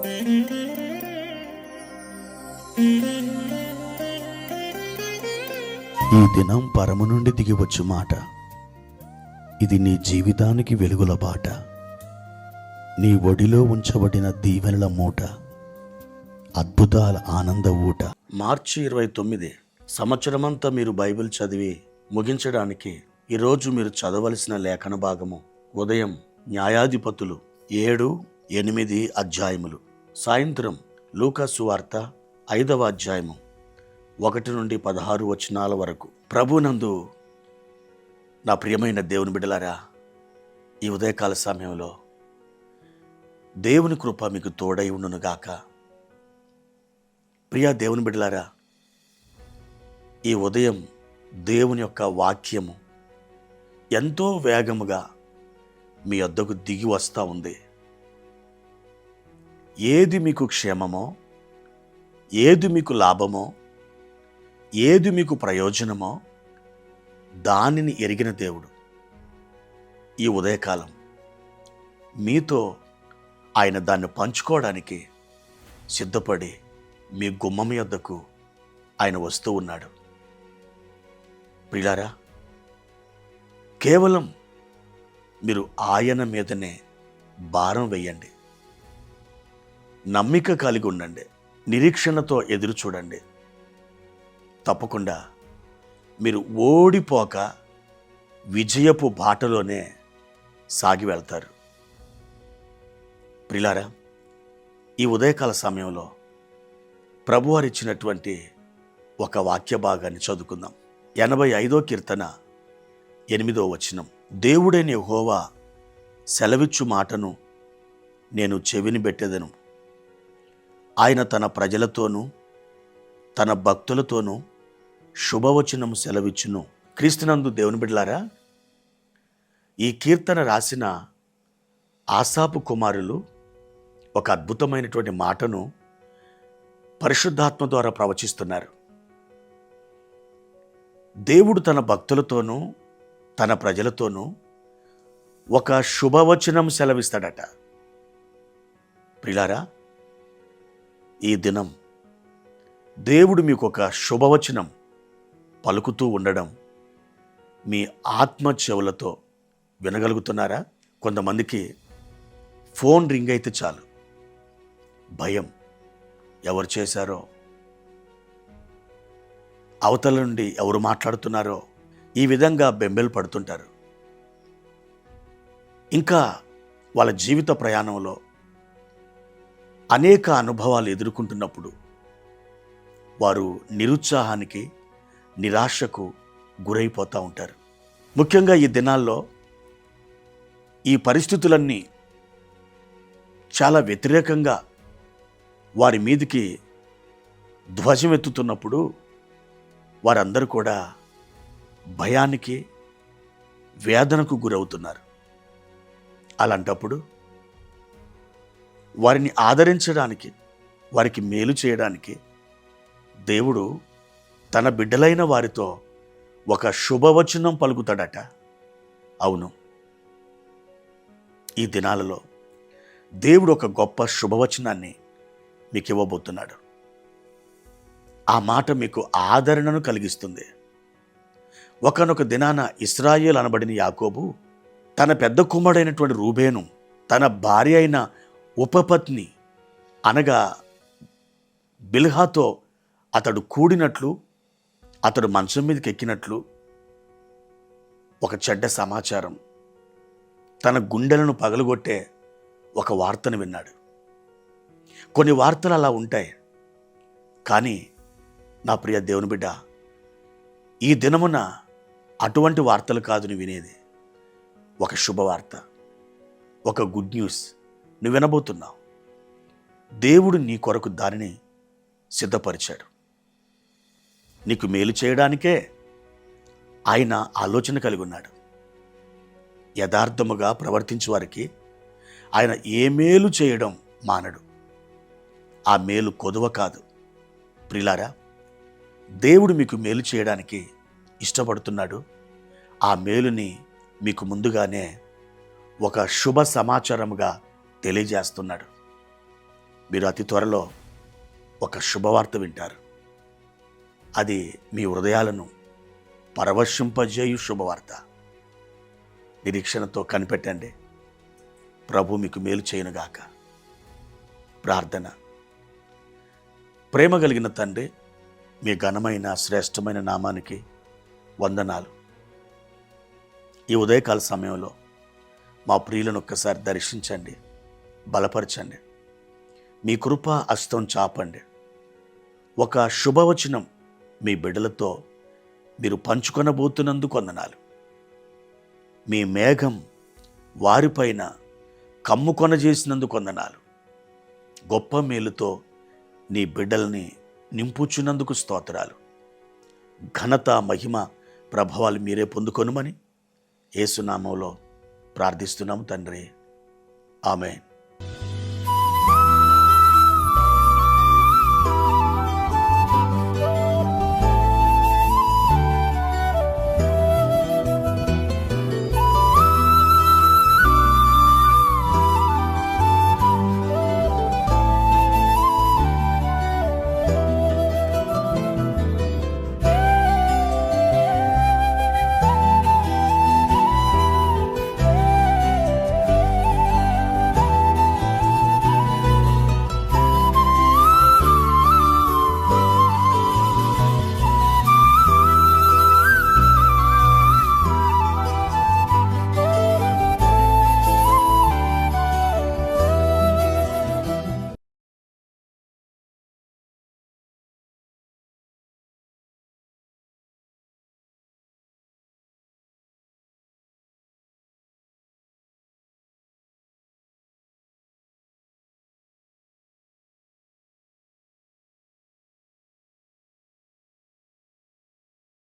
ఈ దినం పరము నుండి దిగివచ్చు మాట, ఇది నీ జీవితానికి వెలుగుల బాట, నీ ఒడిలో ఉంచబడిన దీవెనల మూట, అద్భుతాల ఆనంద ఊట. మార్చి 29 సంవత్సరమంతా మీరు బైబిల్ చదివి ముగించడానికి ఈరోజు మీరు చదవలసిన లేఖన భాగము ఉదయం న్యాయాధిపతులు 7-8 అధ్యాయములు, సాయంత్రం లూకా సువార్త 5వ అధ్యాయము 1-16 వచనాల వరకు. ప్రభునందు నా ప్రియమైన దేవుని బిడ్డలారా, ఈ ఉదయకాల సమయంలో దేవుని కృప మీకు తోడై ఉండునుగాక. ప్రియ దేవుని బిడ్డలారా, ఈ ఉదయం దేవుని యొక్క వాక్యము ఎంతో వేగముగా మీ వద్దకు దిగి వస్తూ ఉంది. ఏది మీకు క్షేమమో, ఏది మీకు లాభమో, ఏది మీకు ప్రయోజనమో దానిని ఎరిగిన దేవుడు ఈ ఉదయకాలం మీతో ఆయన దాన్ని పంచుకోవడానికి సిద్ధపడి మీ గుమ్మం యొద్దకు ఆయన వస్తూ ఉన్నాడు. ప్రియులారా, కేవలం మీరు ఆయన మీదనే భారం వేయండి, నమ్మిక కలిగి ఉండండి, నిరీక్షణతో ఎదురు చూడండి. తప్పకుండా మీరు ఓడిపోక విజయపు బాటలోనే సాగి వెళ్తారు. ప్రియులారా, ఈ ఉదయకాల సమయంలో ప్రభువారు ఇచ్చినటువంటి ఒక వాక్య భాగాన్ని చదువుకుందాం. 85వ కీర్తన 8వ వచనం. దేవుడైన యెహోవా సెలవిచ్చు మాటను నేను చెవిని పెట్టెదను. ఆయన తన ప్రజలతోనూ తన భక్తులతోనూ శుభవచనము సెలవిచ్చును. క్రీస్తునందు దేవుని బిడ్డలారా, ఈ కీర్తన రాసిన ఆసాపు కుమారులు ఒక అద్భుతమైనటువంటి మాటను పరిశుద్ధాత్మ ద్వారా ప్రవచిస్తున్నారు. దేవుడు తన భక్తులతోనూ తన ప్రజలతోనూ ఒక శుభవచనం సెలవిస్తాడట. ప్రియులారా, ఈ దినం దేవుడు మీకు ఒక శుభవచనం పలుకుతూ ఉండడం మీ ఆత్మ చెవులతో వినగలుగుతున్నారా? కొంతమందికి ఫోన్ రింగ్ అయితే చాలు భయం, ఎవరు చేశారో, అవతల నుండి ఎవరు మాట్లాడుతున్నారో, ఈ విధంగా బెంబేలు పడుతుంటారు. ఇంకా వాళ్ళ జీవిత ప్రయాణంలో అనేక అనుభవాలు ఎదుర్కొంటున్నప్పుడు వారు నిరుత్సాహానికి, నిరాశకు గురైపోతూ ఉంటారు. ముఖ్యంగా ఈ దినాల్లో ఈ పరిస్థితులన్నీ చాలా వ్యతిరేకంగా వారి మీదికి ధ్వజం ఎత్తుతున్నప్పుడు వారందరూ కూడా భయానికి, వేదనకు గురవుతున్నారు. అలాంటప్పుడు వారిని ఆదరించడానికి, వారికి మేలు చేయడానికి దేవుడు తన బిడ్డలైన వారితో ఒక శుభవచనం పలుకుతాడట. అవును, ఈ దినాలలో దేవుడు ఒక గొప్ప శుభవచనాన్ని మీకు ఇవ్వబోతున్నాడు. ఆ మాట మీకు ఆదరణను కలిగిస్తుంది. ఒకానొక దినాన ఇశ్రాయేలు అనబడిన యాకోబు తన పెద్ద కుమారుడైనటువంటి రూబేను తన భార్య అయిన ఉపపత్ని అనగా బిల్హాతో అతడు కూడినట్లు, అతడు మంచం మీదకి ఎక్కినట్లు ఒక చెడ్డ సమాచారం, తన గుండెలను పగలగొట్టే ఒక వార్తను విన్నాడు. కొన్ని వార్తలు అలా ఉంటాయి. కానీ నా ప్రియ దేవుని బిడ్డ, ఈ దినమున అటువంటి వార్తలు కాదు నువ్వు వినేది. ఒక శుభవార్త, ఒక గుడ్ న్యూస్ నువ్వు వినబోతున్నావు. దేవుడు నీ కొరకు దానిని సిద్ధపరిచాడు. నీకు మేలు చేయడానికే ఆయన ఆలోచన కలిగి ఉన్నాడు. యథార్థముగా ప్రవర్తించే వారికి ఆయన ఏ మేలు చేయడం మానడు. ఆ మేలు కొదువ కాదు. ప్రియులారా, దేవుడు మీకు మేలు చేయడానికి ఇష్టపడుతున్నాడు. ఆ మేలుని మీకు ముందుగానే ఒక శుభ సమాచారముగా తెలియజేస్తున్నాడు. మీరు అతి త్వరలో ఒక శుభవార్త వింటారు. అది మీ హృదయాలను పరవశింపజేయు శుభవార్త. నిరీక్షణతో కనిపెట్టండి. ప్రభు మీకు మేలు చేయనుగాక. ప్రార్థన. ప్రేమ కలిగిన తండ్రి, మీ ఘనమైన శ్రేష్టమైన నామానికి వందనాలు. ఈ ఉదయకాల సమయంలో మా ప్రియులను ఒక్కసారి దర్శించండి, బలపరచండి. మీ కృప హస్తం చాపండి. ఒక శుభవచనం మీ బిడ్డలతో మీరు పంచుకొనబోతున్నందుకు వందనాలు. మీ మేఘం వారిపైన కమ్ముకొన చేసినందుకు వందనాలు. గొప్ప మేలుతో నీ బిడ్డల్ని నింపుచున్నందుకు స్తోత్రాలు. ఘనత, మహిమ, ప్రభావాలు మీరే పొందుకొనుమని యేసు నామములో ప్రార్థిస్తున్నాము తండ్రి. ఆమేన్.